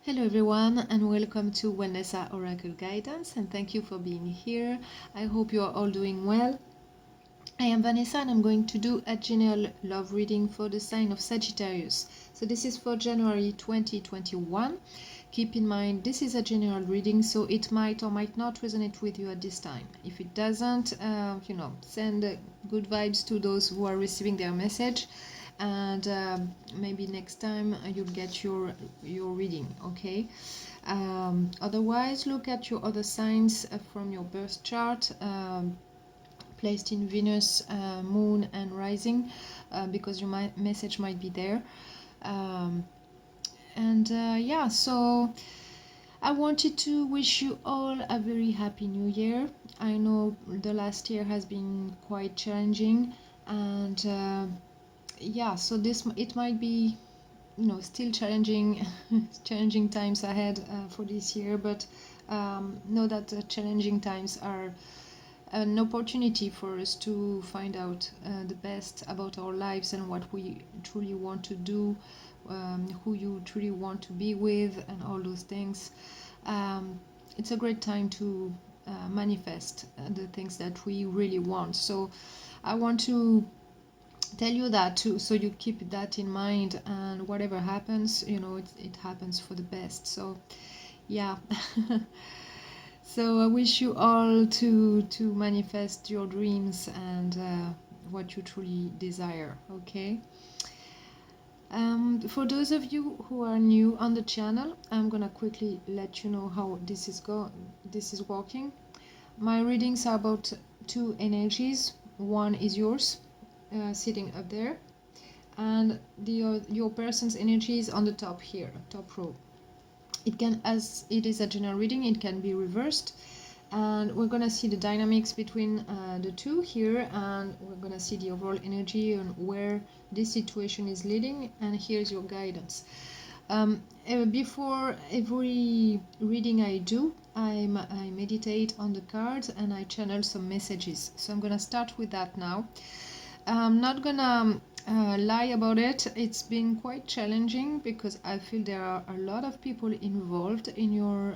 Hello everyone and welcome to Wellnessa Oracle Guidance, and thank you for being here. I hope you are all doing well. I am Vanessa and I'm going to do a general love reading for the sign of Sagittarius. So this is for January 2021. Keep in mind this is a general reading, so it might or might not resonate with you at this time. If it doesn't, send good vibes to those who are receiving their message, and maybe next time you'll get your reading. Okay. Otherwise, look at your other signs from your birth chart, placed in Venus, Moon and Rising, because your message might be there. So I wanted to wish you all a very happy new year. I know the last year has been quite challenging, and so it might be still challenging challenging times ahead for this year, but know that challenging times are an opportunity for us to find out the best about our lives and what we truly want to do, who you truly want to be with, and all those things. It's a great time to manifest the things that we really want. So I want to tell you that too, so you keep that in mind, and whatever happens, it happens for the best. So yeah. So I wish you all to manifest your dreams and what you truly desire. Okay. For those of you who are new on the channel, I'm gonna quickly let you know how this is working. My readings are about two energies. One is yours, sitting up there, and your person's energy is on the top here, top row. It can, as it is a general reading, it can be reversed, and we're gonna see the dynamics between the two here, and we're gonna see the overall energy and where this situation is leading, and here's your guidance. Before every reading I do, I meditate on the cards and I channel some messages. So I'm gonna start with that now. I'm not gonna lie about it. It's been quite challenging because I feel there are a lot of people involved in your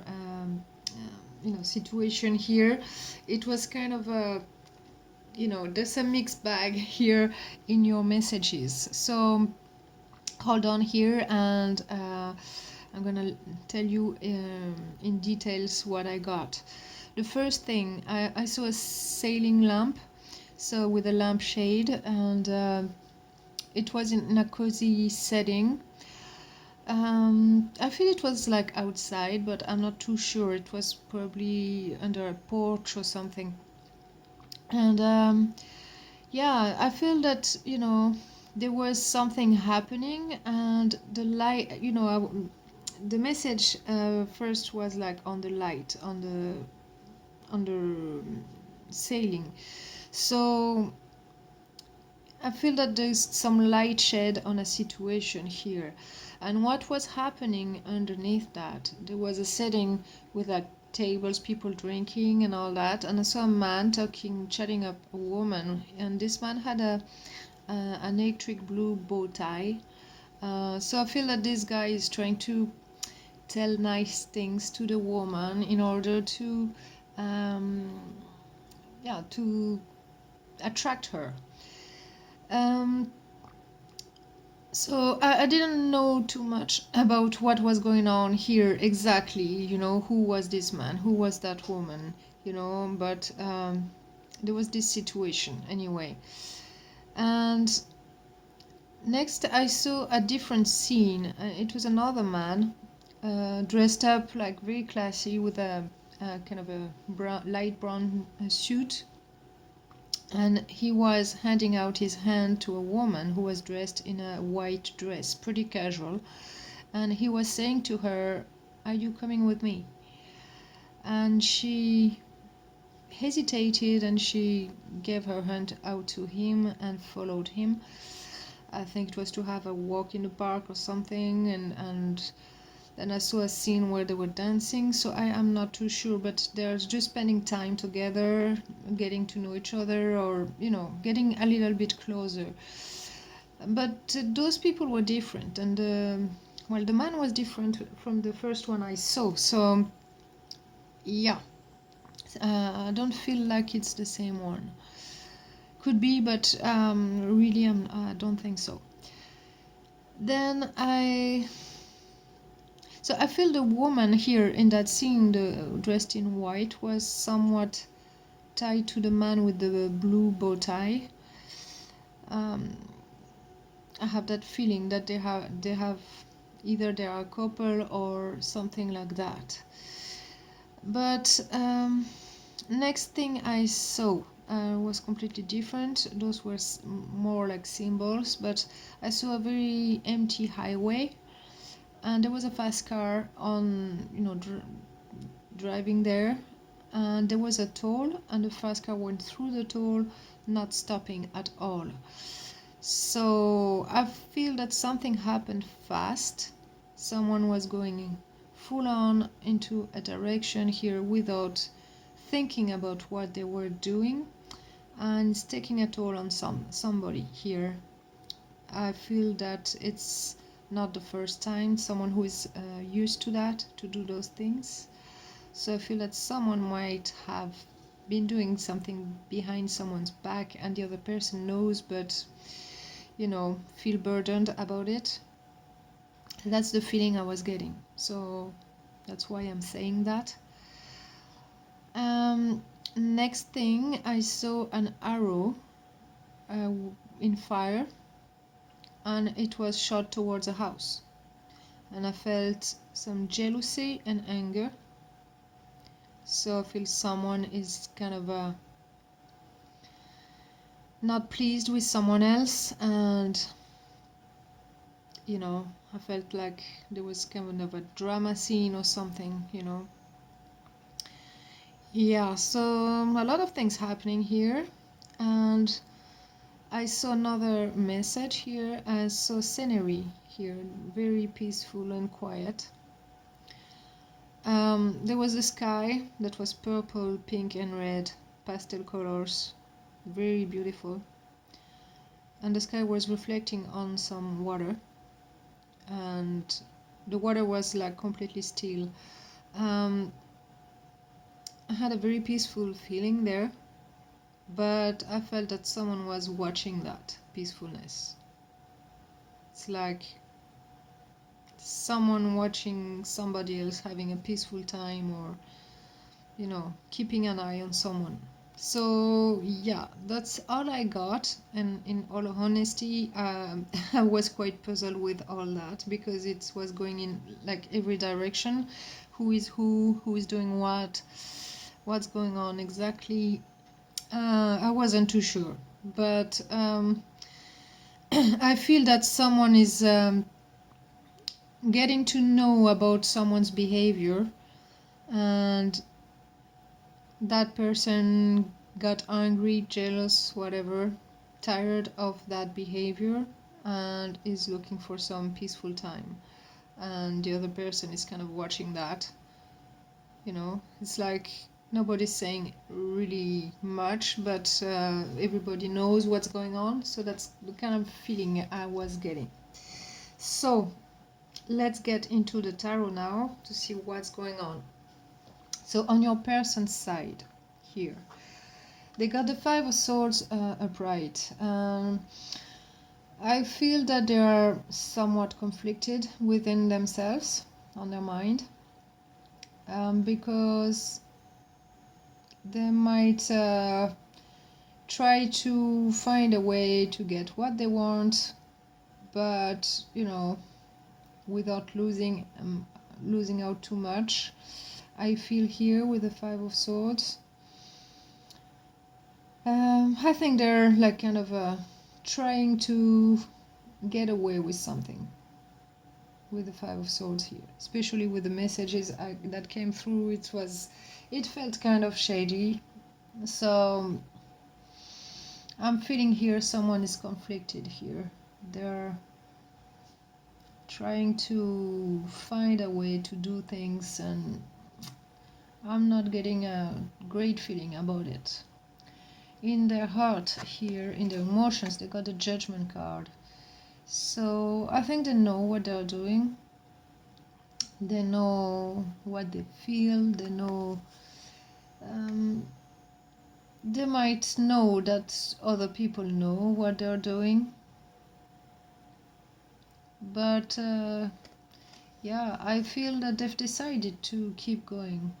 situation here. It was kind of a there's a mixed bag here in your messages. So hold on here, and I'm gonna tell you in details what I got. The first thing, I saw a sailing lamp, so with a lampshade, and it was in a cozy setting. I feel it was like outside, but I'm not too sure. It was probably under a porch or something. And I feel that there was something happening, and the light, the message first was like on the light, on the sailing. So I feel that there's some light shed on a situation here. And what was happening underneath that, there was a setting with like tables, people drinking and all that, and I saw a man chatting up a woman, and this man had an electric blue bow tie. So I feel that this guy is trying to tell nice things to the woman in order to to attract her. So I didn't know too much about what was going on here exactly, who was this man, who was that woman, but there was this situation anyway. And next I saw a different scene. It was another man dressed up like very classy with a kind of a light brown suit. And he was handing out his hand to a woman who was dressed in a white dress, pretty casual. And he was saying to her, "Are you coming with me?" And she hesitated, and she gave her hand out to him and followed him. I think it was to have a walk in the park or something, and then I saw a scene where they were dancing, so I am not too sure, but they're just spending time together, getting to know each other, or, getting a little bit closer. But those people were different, and well, the man was different from the first one I saw. So yeah, I don't feel like it's the same one. Could be, but really, I don't think so. Then so I feel the woman here in that scene, dressed in white, was somewhat tied to the man with the blue bow tie. I have that feeling that they have either they are a couple or something like that. But next thing I saw was completely different. Those were more like symbols, but I saw a very empty highway, and there was a fast car on, driving there, and there was a toll, and the fast car went through the toll, not stopping at all. So I feel that something happened fast. Someone was going full on into a direction here without thinking about what they were doing, and it's taking a toll on somebody here. I feel that it's not the first time someone who is used to that to do those things. So I feel that someone might have been doing something behind someone's back and the other person knows, but feel burdened about it. That's the feeling I was getting. So that's why I'm saying that. Next thing, I saw an arrow in fire, and it was shot towards a house. And I felt some jealousy and anger. So I feel someone is kind of not pleased with someone else, and I felt like there was kind of a drama scene or something. Yeah, so a lot of things happening here, and I saw another message here. I saw scenery here, very peaceful and quiet. There was a sky that was purple, pink and red, pastel colors, very beautiful. And the sky was reflecting on some water, and the water was like completely still. I had a very peaceful feeling there, but I felt that someone was watching that peacefulness. It's like someone watching somebody else having a peaceful time, or keeping an eye on someone. So yeah, that's all I got, and in all honesty, I was quite puzzled with all that, because it was going in like every direction. Who is who is doing what's going on exactly. I wasn't too sure, but I feel that someone is getting to know about someone's behavior, and that person got angry, jealous, whatever, tired of that behavior, and is looking for some peaceful time. And the other person is kind of watching that. It's like nobody's saying really much, but everybody knows what's going on. So that's the kind of feeling I was getting. So let's get into the tarot now to see what's going on. So on your person's side here, they got the Five of Swords upright. I feel that they are somewhat conflicted within themselves, on their mind, because they might try to find a way to get what they want, but without losing out too much. I feel here with the Five of Swords. I think they're like kind of trying to get away with something with the Five of Swords here, especially with the messages that came through. It felt kind of shady. So I'm feeling here someone is conflicted here. They're trying to find a way to do things, and I'm not getting a great feeling about it. In their heart here, in their emotions, they got the Judgment card. So I think they know what they're doing. They know what they feel, they know, um, they might know that other people know what they're doing, but yeah, I feel that they've decided to keep going,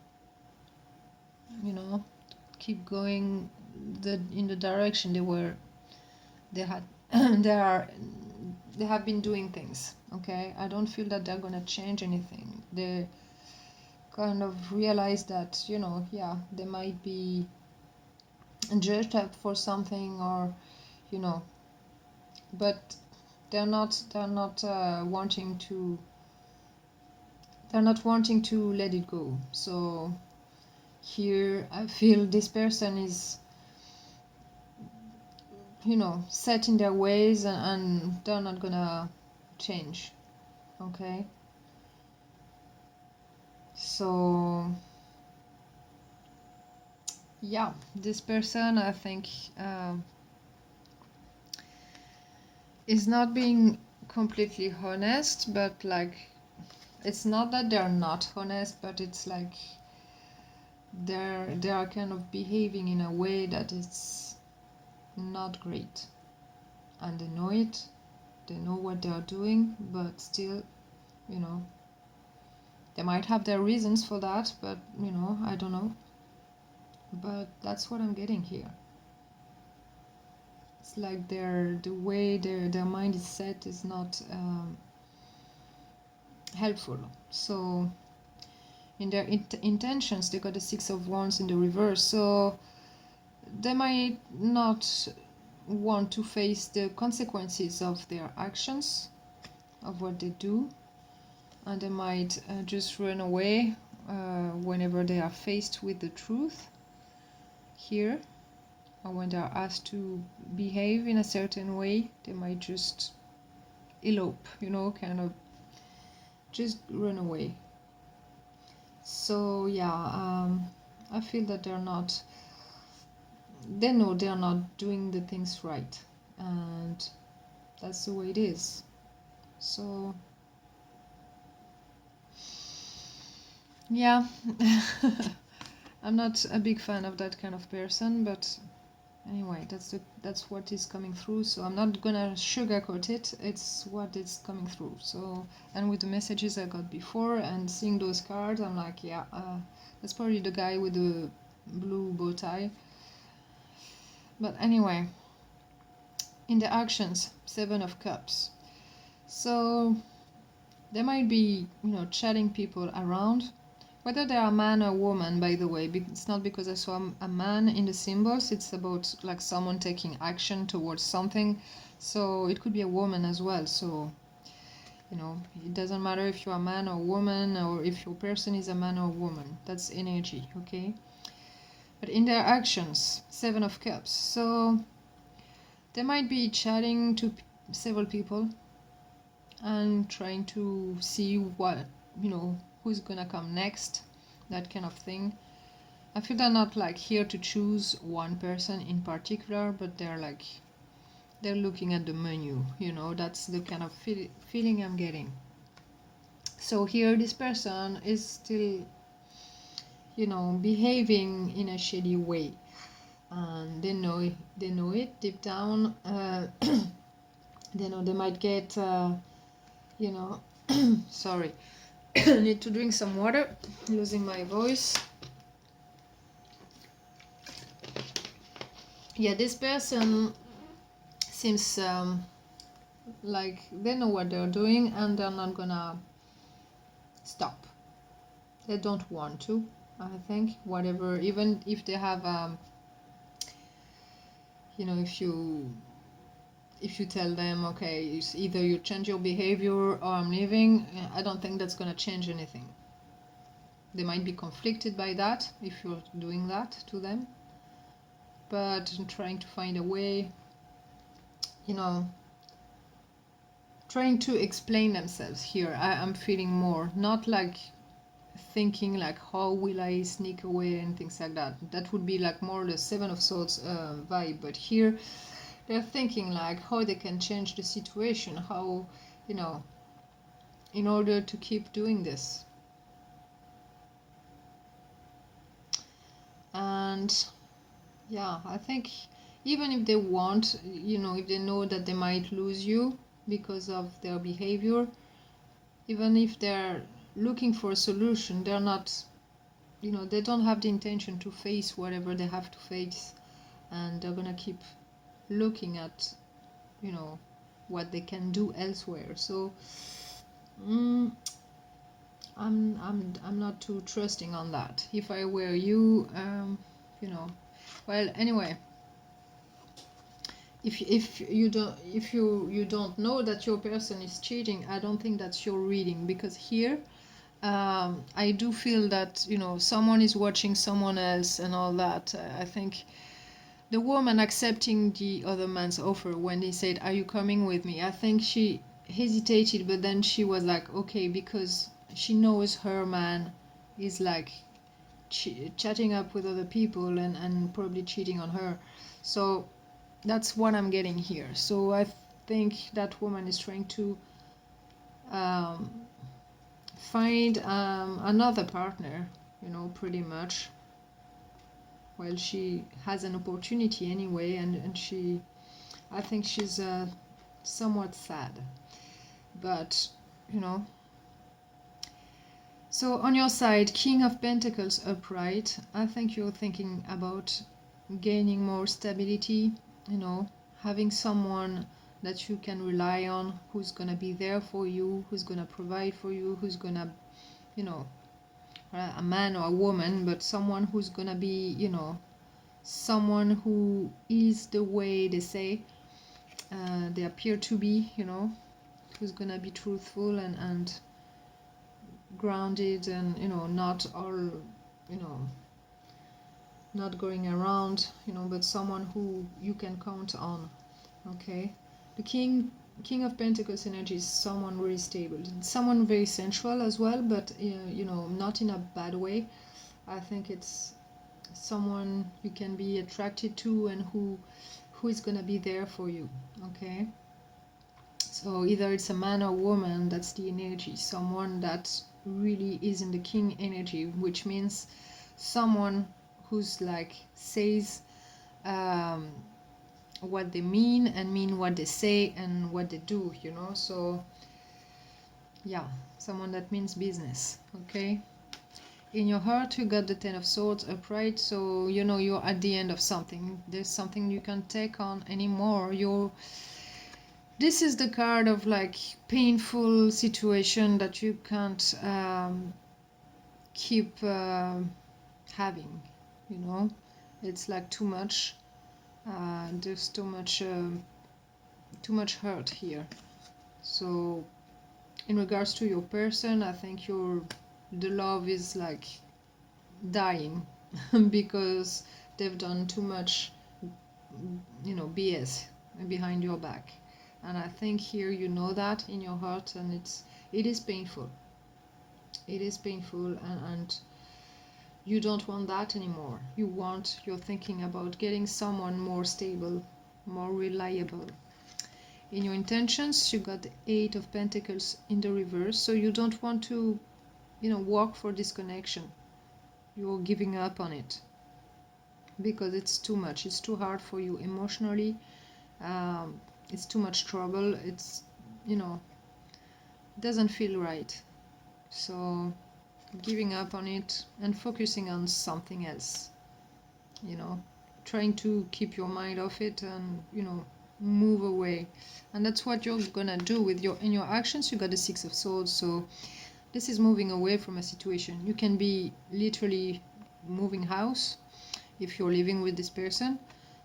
you know, keep going in the direction they had they are they have been doing things. Okay, I don't feel that they're gonna change anything. They kind of realize that, yeah, they might be judged up for something, or you know but they're not wanting to let it go. So here I feel this person is, set in their ways, and they're not gonna change. Okay, so yeah, this person, I think, is not being completely honest, but like, it's not that they're not honest, but it's like they are kind of behaving in a way that is not great, and they know it. They know what they are doing, but still, you know they might have their reasons for that, but I don't know. But that's what I'm getting here. It's like the way their mind is set is not helpful. So in their intentions, they got the Six of Wands in the reverse, so they might not want to face the consequences of their actions, of what they do, and they might just run away whenever they are faced with the truth here, or when they are asked to behave in a certain way. They might just elope, kind of just run away. So yeah, I feel that they know they're not doing the things right, and that's the way it is. So yeah, I'm not a big fan of that kind of person, but anyway, that's what is coming through. So I'm not gonna sugarcoat it. It's what is coming through. So, and with the messages I got before and seeing those cards, I'm like, yeah, that's probably the guy with the blue bow tie. But anyway, in the actions, Seven of Cups. So there might be, chatting people around. Whether they are a man or woman, by the way, it's not because I saw a man in the symbols, it's about like someone taking action towards something. So it could be a woman as well. So, it doesn't matter if you're a man or woman, or if your person is a man or woman. That's energy, okay? But in their actions, Seven of Cups. So they might be chatting to several people and trying to see what, who's gonna come next, that kind of thing. I feel they're not like here to choose one person in particular, but they're looking at the menu, that's the kind of feeling I'm getting. So here this person is still, behaving in a shady way, and they know it deep down. They know they might get, sorry, need to drink some water, losing my voice. Yeah, this person seems like they know what they're doing, and they're not gonna stop. They don't want to, I think, whatever, even if they have, if you tell them, okay, it's either you change your behavior or I'm leaving, I don't think that's gonna change anything. They might be conflicted by that if you're doing that to them, but trying to find a way, trying to explain themselves here. I'm feeling more, not like thinking like how will I sneak away and things like that. That would be like more the Seven of Swords vibe, but here they're thinking like how they can change the situation, how, in order to keep doing this. And yeah, I think even if they want, if they know that they might lose you because of their behavior, even if they're looking for a solution, they're not, they don't have the intention to face whatever they have to face, and they're gonna keep looking at, what they can do elsewhere. So mm, I'm not too trusting on that. If I were you, well, anyway, if you don't know that your person is cheating, I don't think that's your reading, because here I do feel that someone is watching someone else and all that. I think the woman accepting the other man's offer when he said, "Are you coming with me?" I think she hesitated, but then she was like, "Okay," because she knows her man is like chatting up with other people and probably cheating on her. So that's what I'm getting here. So I think that woman is trying to um, find another partner, pretty much. Well, she has an opportunity anyway, and I think she's somewhat sad. But, you know. So on your side, King of Pentacles upright, I think you're thinking about gaining more stability, having someone that you can rely on, who's gonna be there for you, who's gonna provide for you, who's gonna, a man or a woman, but someone who's gonna be, someone who is the way they say they appear to be, who's gonna be truthful and grounded, and not all, not going around, but someone who you can count on. Okay, the King of Pentacles energy is someone really stable, someone very sensual as well, but not in a bad way. I think it's someone you can be attracted to and who is gonna be there for you. Okay, so either it's a man or woman, that's the energy, someone that really is in the king energy, which means someone who's like says what they mean and mean what they say and what they do, so yeah, someone that means business. Okay, in your heart you got the Ten of Swords upright, so you're at the end of something. There's something you can't take on anymore. This is the card of like painful situation that you can't keep having, it's like too much. There's too much hurt here. So in regards to your person, I think the love is like dying because they've done too much, BS behind your back. And I think here that in your heart, and it is painful. It is painful, and you don't want that anymore. You're thinking about getting someone more stable, more reliable. In your intentions, you got the Eight of Pentacles in the reverse, so you don't want to, work for this connection. You're giving up on it because it's too much. It's too hard for you emotionally. It's too much trouble. It's, doesn't feel right. So giving up on it and focusing on something else, trying to keep your mind off it and, move away. And that's what you're gonna do with in your actions. You got the Six of Swords, so this is moving away from a situation. You can be literally moving house if you're living with this person,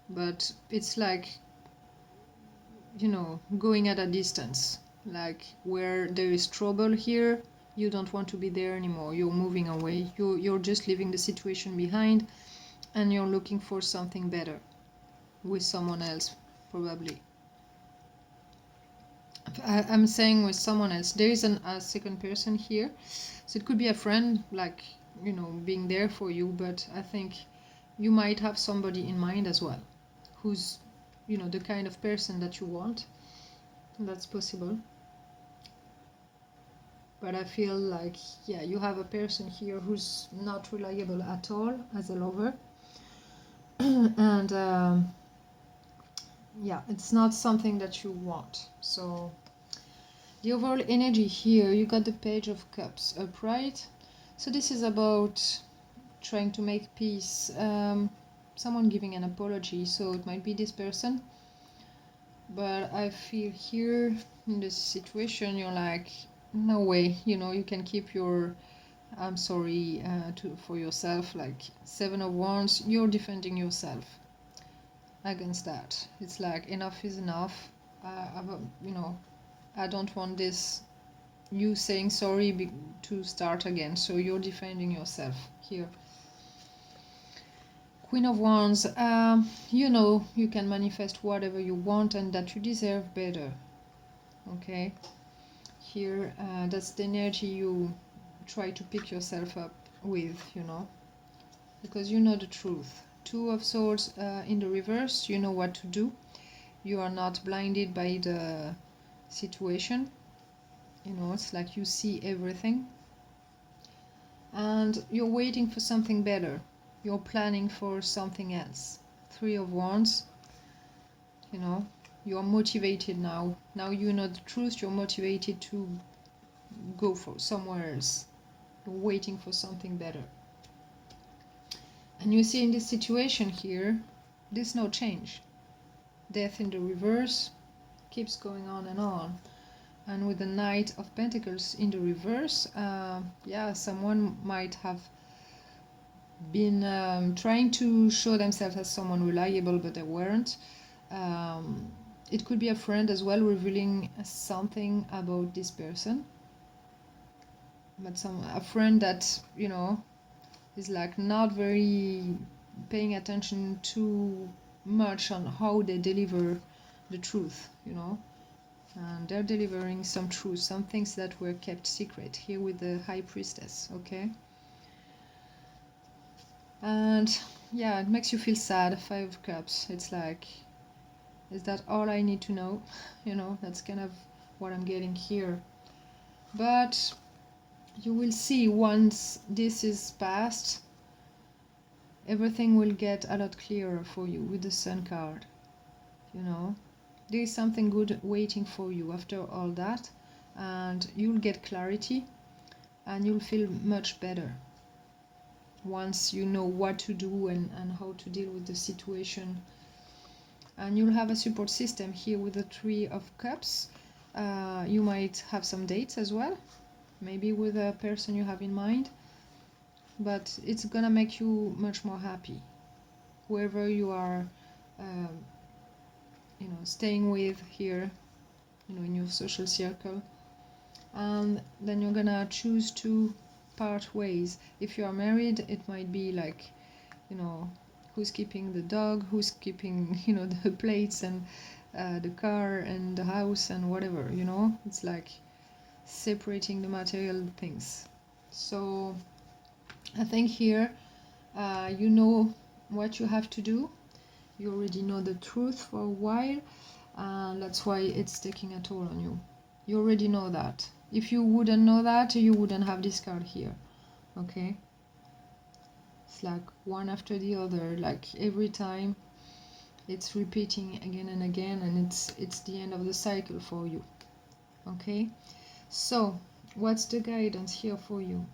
but it's like, going at a distance, like where there is trouble here, you don't want to be there anymore. You're moving away. You're just leaving the situation behind, and you're looking for something better with someone else, probably. I'm saying with someone else. There is a second person here, so it could be a friend, like, being there for you, but I think you might have somebody in mind as well, who's, the kind of person that you want. That's possible. But I feel like, yeah, you have a person here who's not reliable at all as a lover. and yeah, it's not something that you want. So the overall energy here, you got the Page of Cups upright. So this is about trying to make peace, someone giving an apology. So it might be this person, but I feel here in this situation you're like, no way, you can keep your I'm sorry for yourself. Like Seven of Wands, you're defending yourself against that. It's like enough is enough. I don't want this you saying sorry to start again. So you're defending yourself here. Queen of Wands, you can manifest whatever you want and that you deserve better. Okay, here that's the energy you try to pick yourself up with, because you know the truth. Two of Swords in the reverse, you know what to do. You are not blinded by the situation. It's like you see everything. And you're waiting for something better. You're planning for something else. Three of Wands, you're motivated now. Now you know the truth, you're motivated to go for somewhere else. You're waiting for something better. And you see in this situation here, there's no change. Death in the reverse keeps going on and on. And with the Knight of Pentacles in the reverse, someone might have been trying to show themselves as someone reliable, but they weren't. It could be a friend as well, revealing something about this person. But a friend that, is like not very paying attention too much on how they deliver the truth, and they're delivering some truth, some things that were kept secret here with the High Priestess. Okay, and yeah, it makes you feel sad. Five of Cups, it's like, is that all I need to know? That's kind of what I'm getting here. But you will see, once this is past, everything will get a lot clearer for you with the Sun card. There is something good waiting for you after all that, and you'll get clarity and you'll feel much better once you know what to do and how to deal with the situation. And you'll have a support system here with the Three of Cups. You might have some dates as well, maybe with a person you have in mind, but it's gonna make you much more happy, whoever you are staying with here, in your social circle. And then you're gonna choose to part ways. If you are married, it might be like, who's keeping the dog, who's keeping, the plates and the car and the house and whatever, it's like separating the material things. So I think here you know what you have to do. You already know the truth for a while, and that's why it's taking a toll on you. You already know that. If you wouldn't know that, you wouldn't have this card here. Okay, it's like one after the other, like every time it's repeating again and again, and it's the end of the cycle for you. Okay, so what's the guidance here for you?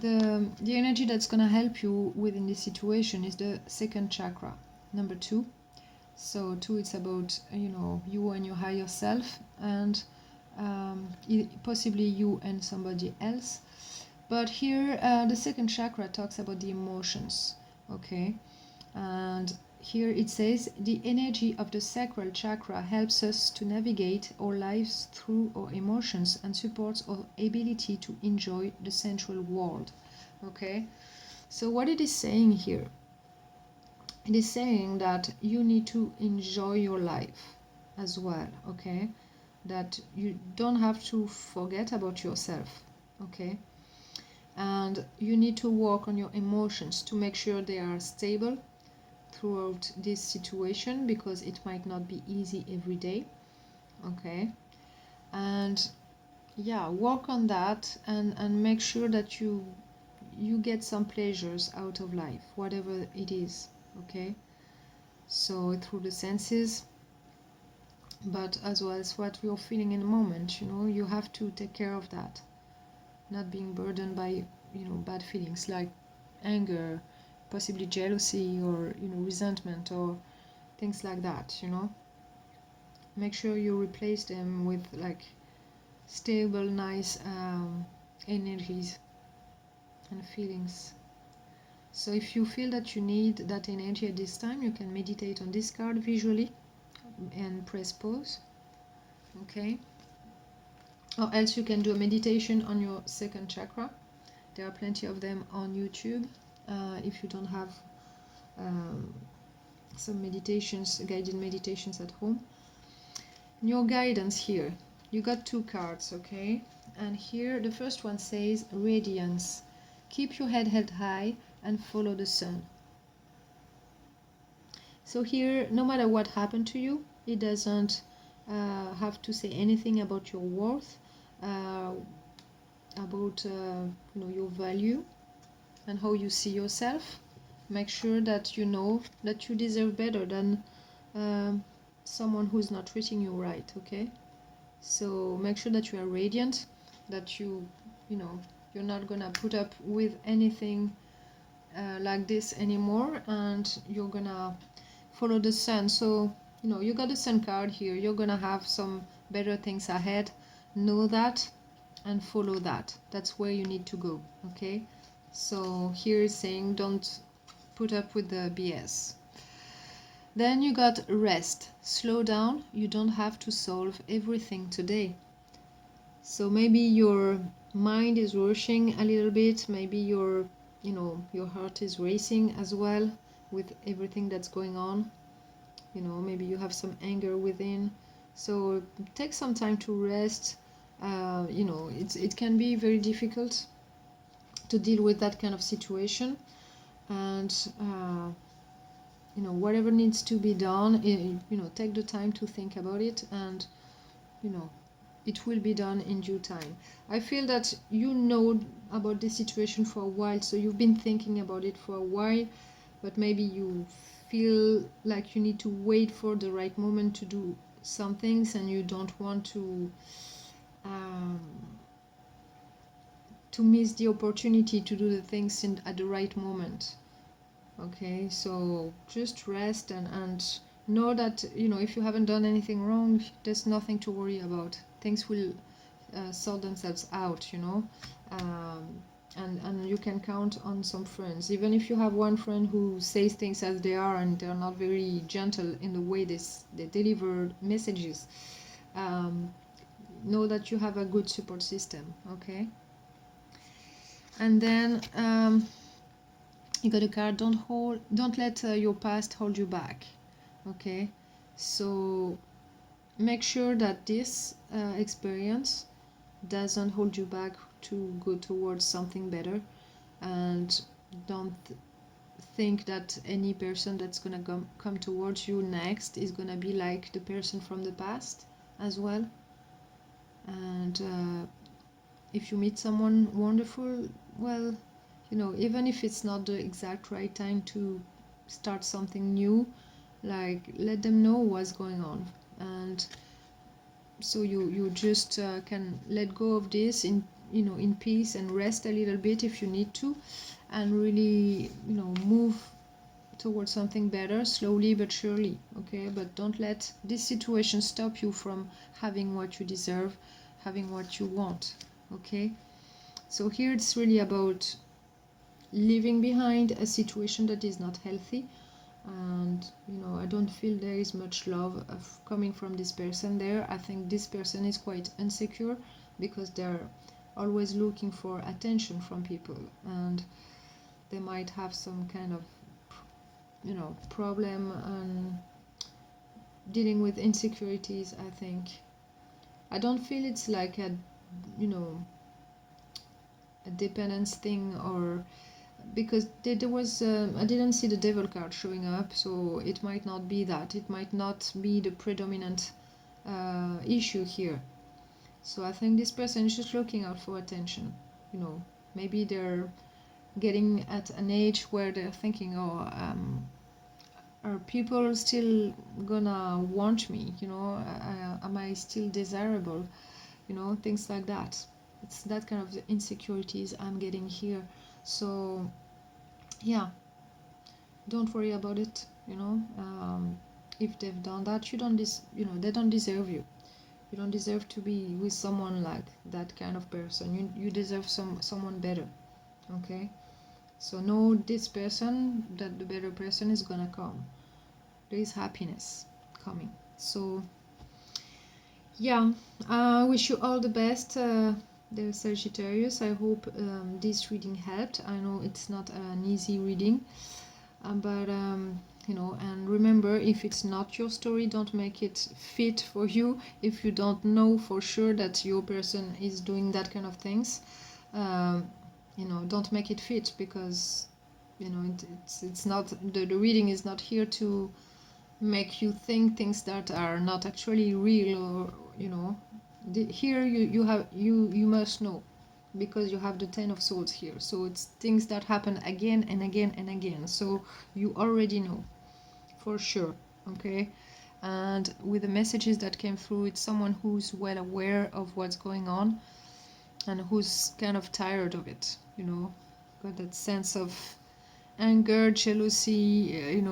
The energy that's going to help you within this situation is the second chakra, number 2. So 2, it's about you and your higher self, and possibly you and somebody else. But here the second chakra talks about the emotions. Okay, and here it says the energy of the sacral chakra helps us to navigate our lives through our emotions and supports our ability to enjoy the sensual world. Okay, so what it is saying here, it is saying that you need to enjoy your life as well. Okay, that you don't have to forget about yourself. Okay, and you need to work on your emotions to make sure they are stable throughout this situation, because it might not be easy every day. Okay, and yeah, work on that and make sure that you you get some pleasures out of life, whatever it is, okay? So through the senses, but as well as what you're feeling in the moment, you know, you have to take care of that, not being burdened by, you know, bad feelings like anger, possibly jealousy, or, you know, resentment, or things like that, you know. Make sure you replace them with like stable, nice energies and feelings. So if you feel that you need that energy at this time, you can meditate on this card visually and press pause, okay? Or else you can do a meditation on your second chakra. There are plenty of them on YouTube. If you don't have some meditations, guided meditations at home. Your guidance here, you got 2 cards, okay? And here the first one says radiance. Keep your head held high and follow the sun. So here, no matter what happened to you, it doesn't have to say anything about your worth, about you know, your value and how you see yourself. Make sure that you know that you deserve better than someone who's not treating you right, okay? So make sure that you are radiant, that you know, you're not gonna put up with anything like this anymore, and you're gonna follow the sun. So, you know, you got the sun card here, you're gonna have some better things ahead. Know that and follow that. That's where you need to go, okay? So here is saying don't put up with the BS. Then you got rest. Slow down. You don't have to solve everything today. So maybe your mind is rushing a little bit. Maybe your, you know, your heart is racing as well with everything that's going on. You know, maybe you have some anger within. So take some time to rest. You know, it can be very difficult to deal with that kind of situation, and you know, whatever needs to be done, you know, take the time to think about it, and you know, it will be done in due time. I feel that you know about this situation for a while, so you've been thinking about it for a while, but maybe you feel like you need to wait for the right moment to do some things, and you don't want to miss the opportunity to do the things at the right moment. Okay, so just rest and know that, you know, if you haven't done anything wrong, there's nothing to worry about. Things will sort themselves out, you know. And you can count on some friends. Even if you have one friend who says things as they are and they're not very gentle in the way they deliver messages, know that you have a good support system, okay? And then you got a card, don't let your past hold you back, okay? So make sure that this experience doesn't hold you back to go towards something better, and don't think that any person that's gonna come towards you next is gonna be like the person from the past as well. And if you meet someone wonderful, well, you know, even if it's not the exact right time to start something new, like, let them know what's going on, and so you just can let go of this in, you know, in peace, and rest a little bit if you need to, and really, you know, move towards something better slowly but surely, okay? But don't let this situation stop you from having what you deserve, having what you want, okay? So here it's really about leaving behind a situation that is not healthy, and you know, I don't feel there is much love coming from this person there. I think this person is quite insecure because they're always looking for attention from people, and they might have some kind of, you know, problem and dealing with insecurities. I think I don't feel it's like a, you know, a dependence thing, or because there was I didn't see the devil card showing up, so it might not be that. It might not be the predominant issue here. So I think this person is just looking out for attention. You know, maybe they're getting at an age where they're thinking, oh, are people still gonna want me, am I still desirable, things like that. It's that kind of insecurities I'm getting here. So yeah, don't worry about it. If they've done that, they don't deserve you. You don't deserve to be with someone like that kind of person. You deserve someone better. Okay, so know this person, that the better person is gonna come. There is happiness coming. So yeah, I wish you all the best, dear Sagittarius. I hope this reading helped. I know it's not an easy reading, but and remember, if it's not your story, don't make it fit for you. If you don't know for sure that your person is doing that kind of things, don't make it fit, because it's not, the reading is not here to make you think things that are not actually real, or here you must know, because you have the 10 of swords here, so it's things that happen again and again and again, so you already know for sure. Okay, and with the messages that came through, it's someone who's well aware of what's going on and who's kind of tired of it, got that sense of anger, jealousy,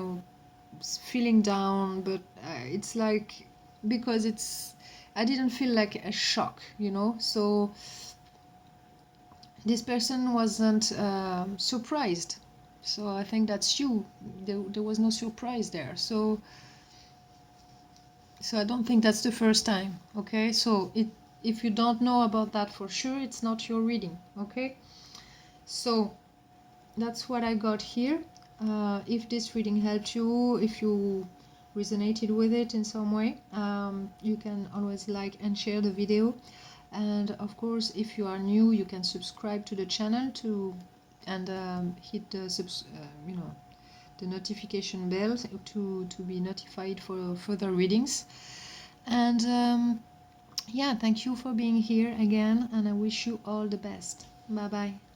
feeling down, but it's like, because I didn't feel like a shock, so this person wasn't surprised. So I think that's you. There was no surprise there. So I don't think that's the first time. Okay, so if you don't know about that for sure, it's not your reading. Okay, so that's what I got here. If this reading helped you, if you resonated with it in some way, you can always like and share the video. And of course, if you are new, you can subscribe to the channel and hit the notification bell to be notified for further readings. And yeah, thank you for being here again, and I wish you all the best. Bye bye.